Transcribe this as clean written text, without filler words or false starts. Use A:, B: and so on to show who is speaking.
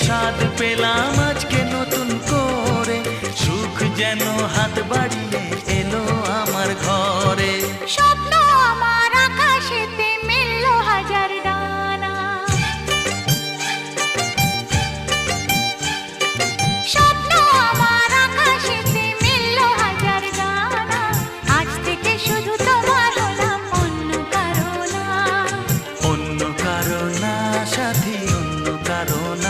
A: স্বাদ পেলাম আজকে নতুন করে, সুখ যেন হাত বাড়িয়ে এলো আমার ঘরে।
B: স্বপ্ন আমার আকাশেতে মেললো হাজার ডানা, স্বপ্ন আমার আকাশেতে মেললো হাজার ডানা। আজ থেকে শুধু তোমার হলাম, অন্য কারো না।
A: অন্য কারো না সাথী, অন্য কারো না।